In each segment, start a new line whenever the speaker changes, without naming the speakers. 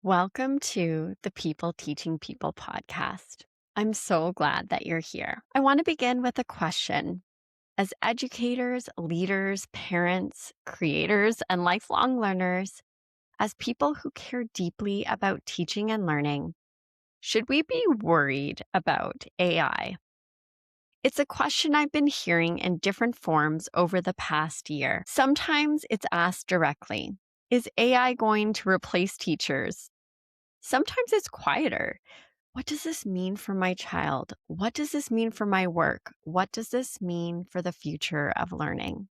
Welcome to the People Teaching People podcast. I'm so glad that you're here. I want to begin with a question. As educators, leaders, parents, creators, and lifelong learners, as people who care deeply about teaching and learning, should we be worried about AI? It's a question I've been hearing in different forms over the past year. Sometimes it's asked directly. Is AI going to replace teachers? Sometimes it's quieter. What does this mean for my child? What does this mean for my work? What does this mean for the future of learning?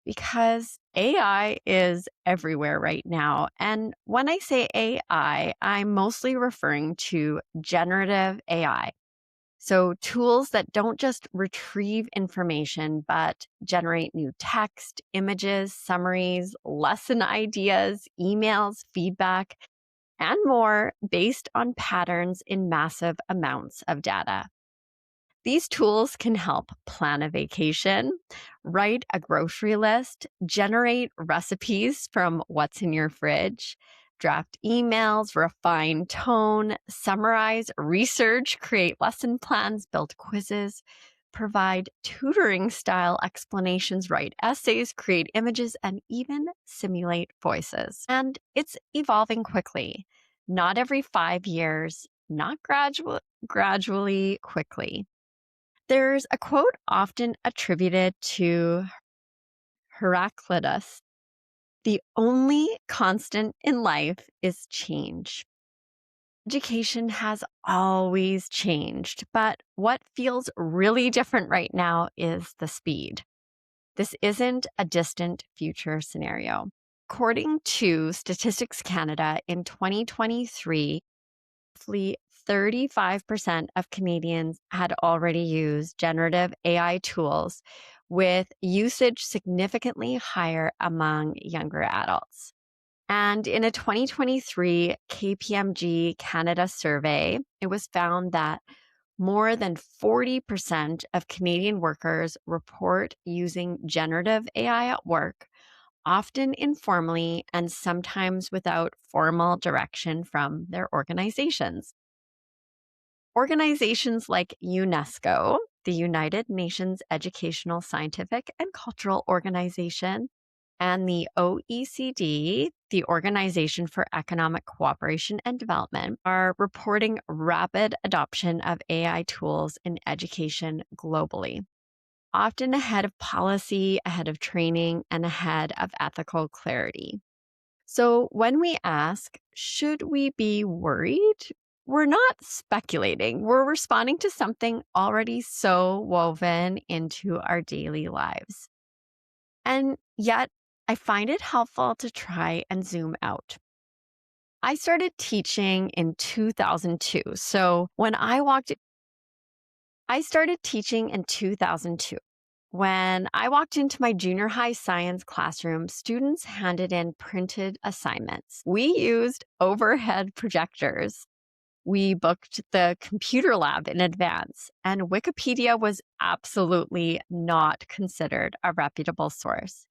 Because AI is everywhere right now. And when I say AI, I'm mostly referring to generative AI. So, tools that don't just retrieve information, but generate new text, images, summaries, lesson ideas, emails, feedback, and more based on patterns in massive amounts of data. These tools can help plan a vacation, write a grocery list, generate recipes from what's in your fridge, draft emails, refine tone, summarize research, create lesson plans, build quizzes, provide tutoring style explanations, write essays, create images, and even simulate voices. And it's evolving quickly, not every 5 years, not gradually, quickly. There's a quote often attributed to Heraclitus: "The only constant in life is change." Education has always changed, but what feels really different right now is the speed. This isn't a distant future scenario. According to Statistics Canada, in 2023, roughly 35% of Canadians had already used generative AI tools, with usage significantly higher among younger adults. And in a 2023 KPMG Canada survey, it was found that more than 40% of Canadian workers report using generative AI at work, often informally and sometimes without formal direction from their organizations. Organizations like UNESCO, the United Nations Educational, Scientific, and Cultural Organization, and the OECD, the Organization for Economic Cooperation and Development, are reporting rapid adoption of AI tools in education globally, often ahead of policy, ahead of training, and ahead of ethical clarity. So when we ask, should we be worried? We're not speculating. We're responding to something already so woven into our daily lives. And yet, I find it helpful to try and zoom out. I started teaching in 2002. So I started teaching in 2002. When I walked into my junior high science classroom, students handed in printed assignments. We used overhead projectors. We booked the computer lab in advance, and Wikipedia was absolutely not considered a reputable source.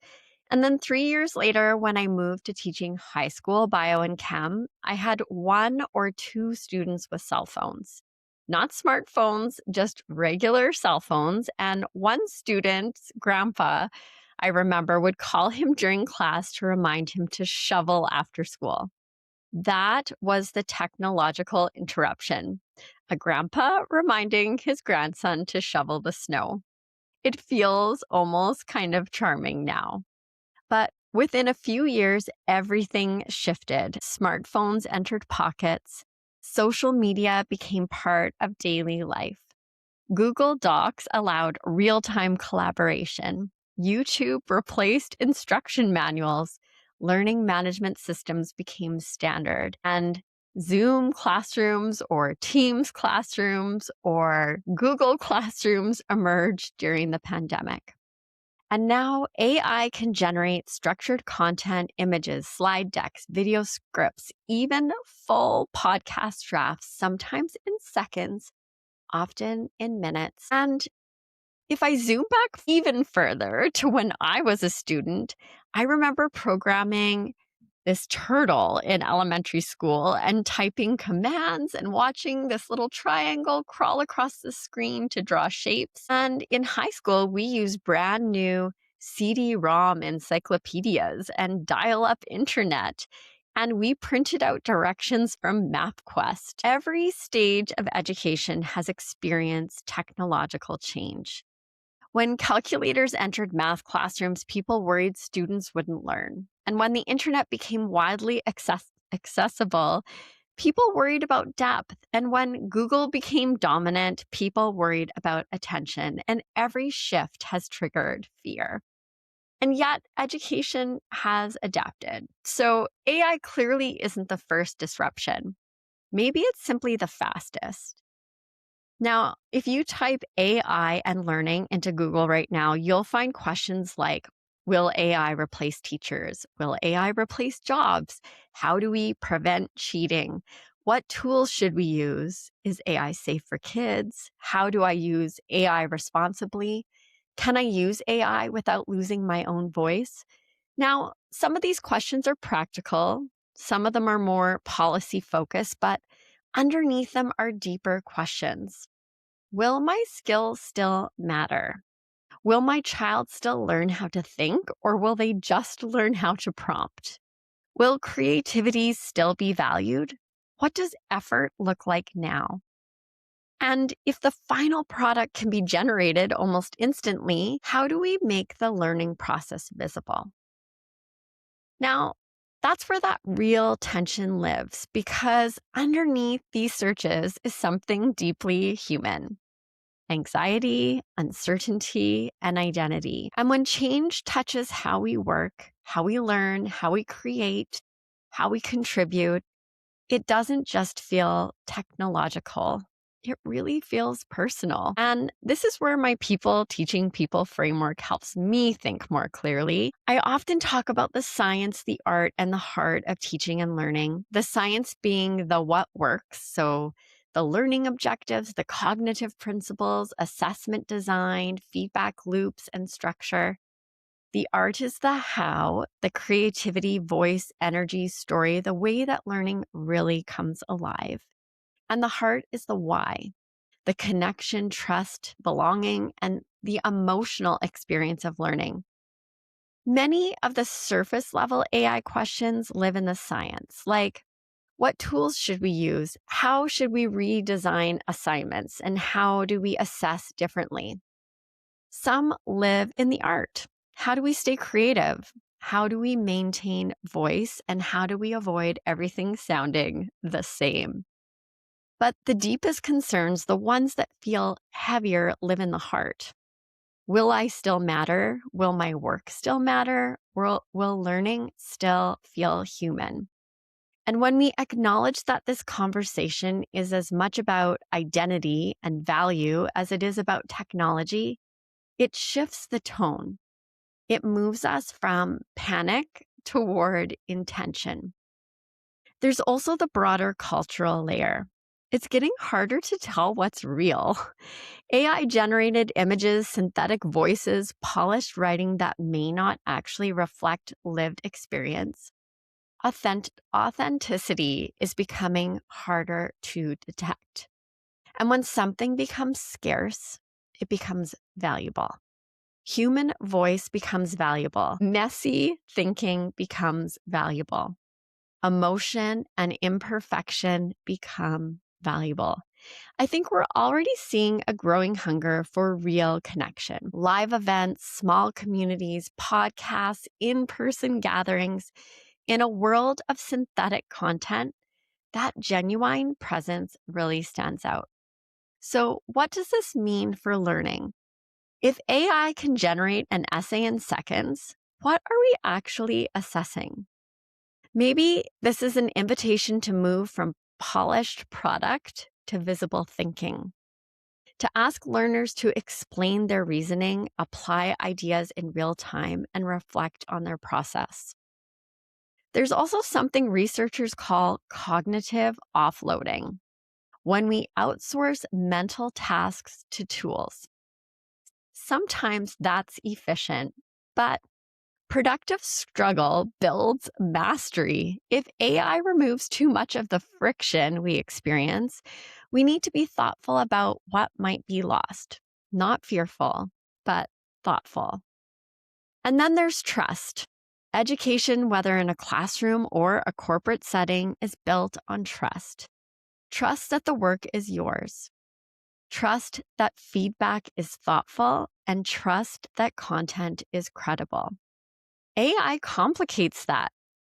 And then 3 years later, when I moved to teaching high school bio and chem, I had one or two students with cell phones. Not smartphones, just regular cell phones. And one student's grandpa, I remember, would call him during class to remind him to shovel after school. That was the technological interruption. A grandpa reminding his grandson to shovel the snow. It feels almost kind of charming now. But within a few years, everything shifted. Smartphones entered pockets. Social media became part of daily life. Google Docs allowed real-time collaboration. YouTube replaced instruction manuals. Learning management systems became standard. And Zoom classrooms or Teams classrooms or Google classrooms emerged during the pandemic. And now AI can generate structured content, images, slide decks, video scripts, even full podcast drafts, sometimes in seconds, often in minutes. And if I zoom back even further to when I was a student, I remember programming this turtle in elementary school and typing commands and watching this little triangle crawl across the screen to draw shapes. And in high school, we used brand new CD-ROM encyclopedias and dial-up internet. And we printed out directions from MapQuest. Every stage of education has experienced technological change. When calculators entered math classrooms, people worried students wouldn't learn. And when the internet became widely accessible, people worried about depth. And when Google became dominant, people worried about attention. And every shift has triggered fear. And yet, education has adapted. So AI clearly isn't the first disruption. Maybe it's simply the fastest. Now, if you type AI and learning into Google right now, you'll find questions like, will AI replace teachers? Will AI replace jobs? How do we prevent cheating? What tools should we use? Is AI safe for kids? How do I use AI responsibly? Can I use AI without losing my own voice? Now, some of these questions are practical. Some of them are more policy focused, but underneath them are deeper questions. Will my skills still matter? Will my child still learn how to think, or will they just learn how to prompt? Will creativity still be valued? What does effort look like now? And if the final product can be generated almost instantly, how do we make the learning process visible? Now, that's where that real tension lives, because underneath these searches is something deeply human: anxiety, uncertainty, and identity. And when change touches how we work, how we learn, how we create, how we contribute, it doesn't just feel technological. It really feels personal. And this is where my people teaching people framework helps me think more clearly. I often talk about the science, the art, and the heart of teaching and learning. The science being the what works. So the learning objectives, the cognitive principles, assessment design, feedback loops, and structure. The art is the how, the creativity, voice, energy, story, the way that learning really comes alive. And the heart is the why, the connection, trust, belonging, and the emotional experience of learning. Many of the surface level AI questions live in the science, like what tools should we use? How should we redesign assignments? And how do we assess differently? Some live in the art. How do we stay creative? How do we maintain voice? And how do we avoid everything sounding the same? But the deepest concerns, the ones that feel heavier, live in the heart. Will I still matter? Will my work still matter? Will learning still feel human? And when we acknowledge that this conversation is as much about identity and value as it is about technology, it shifts the tone. It moves us from panic toward intention. There's also the broader cultural layer. It's getting harder to tell what's real. AI generated images, synthetic voices, polished writing that may not actually reflect lived experience. Authenticity is becoming harder to detect. And when something becomes scarce, it becomes valuable. Human voice becomes valuable. Messy thinking becomes valuable. Emotion and imperfection become valuable. I think we're already seeing a growing hunger for real connection. Live events, small communities, podcasts, in-person gatherings. In a world of synthetic content, that genuine presence really stands out. So, what does this mean for learning? If AI can generate an essay in seconds, what are we actually assessing? Maybe this is an invitation to move from polished product to visible thinking, to ask learners to explain their reasoning, apply ideas in real time, and reflect on their process. There's also something researchers call cognitive offloading, when we outsource mental tasks to tools. Sometimes that's efficient, but Productive struggle builds mastery. If AI removes too much of the friction we experience, we need to be thoughtful about what might be lost. Not fearful, but thoughtful. And then there's trust. Education, whether in a classroom or a corporate setting, is built on trust. Trust that the work is yours. Trust that feedback is thoughtful, and trust that content is credible. AI complicates that.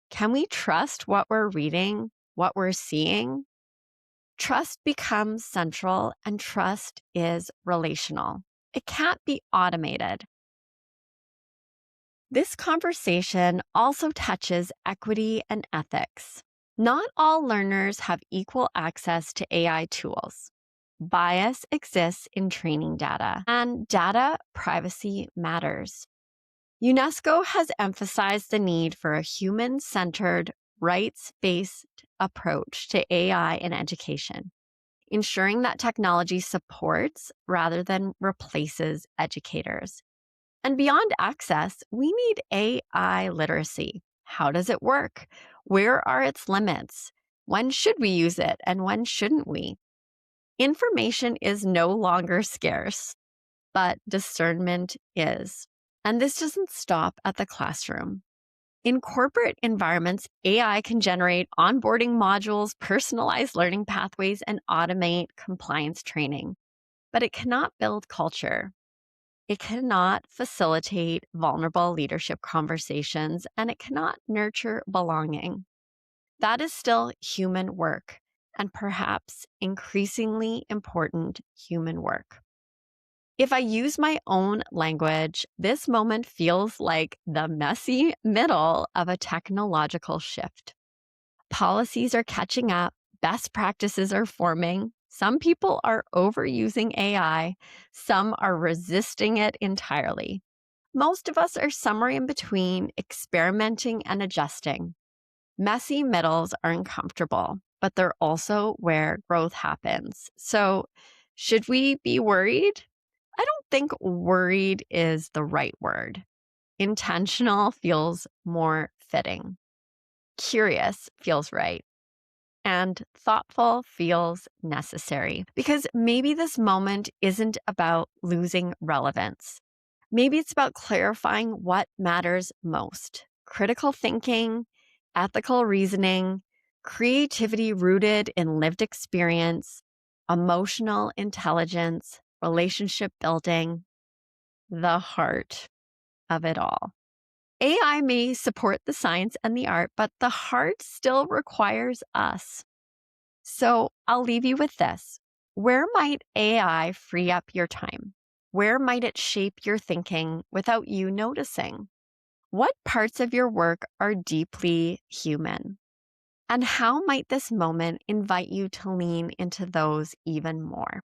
Can we trust what we're reading, what we're seeing? Trust becomes central, and trust is relational. It can't be automated. This conversation also touches equity and ethics. Not all learners have equal access to AI tools. Bias exists in training data, and data privacy matters. UNESCO has emphasized the need for a human-centered, rights-based approach to AI in education, ensuring that technology supports rather than replaces educators. And beyond access, we need AI literacy. How does it work? Where are its limits? When should we use it and when shouldn't we? Information is no longer scarce, but discernment is. And this doesn't stop at the classroom. In corporate environments, AI can generate onboarding modules, personalize learning pathways, and automate compliance training. But it cannot build culture. It cannot facilitate vulnerable leadership conversations, and it cannot nurture belonging. That is still human work, and perhaps increasingly important human work. If I use my own language, this moment feels like the messy middle of a technological shift. Policies are catching up, best practices are forming. Some people are overusing AI, some are resisting it entirely. Most of us are somewhere in between, experimenting and adjusting. Messy middles are uncomfortable, but they're also where growth happens. So, should we be worried? I don't think worried is the right word. Intentional feels more fitting. Curious feels right. And thoughtful feels necessary. Because maybe this moment isn't about losing relevance. Maybe it's about clarifying what matters most. Critical thinking, ethical reasoning, creativity rooted in lived experience, emotional intelligence, relationship building, the heart of it all. AI may support the science and the art, but the heart still requires us. So I'll leave you with this. Where might AI free up your time? Where might it shape your thinking without you noticing? What parts of your work are deeply human? And how might this moment invite you to lean into those even more?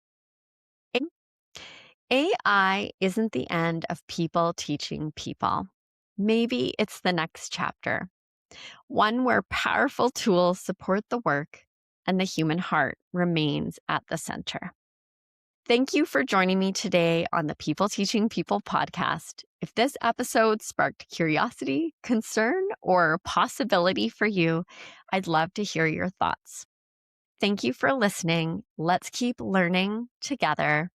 AI isn't the end of people teaching people. Maybe it's the next chapter, one where powerful tools support the work and the human heart remains at the center. Thank you for joining me today on the People Teaching People podcast. If this episode sparked curiosity, concern, or possibility for you, I'd love to hear your thoughts. Thank you for listening. Let's keep learning together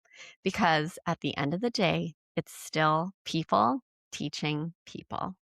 because at the end of the day, it's still people teaching people.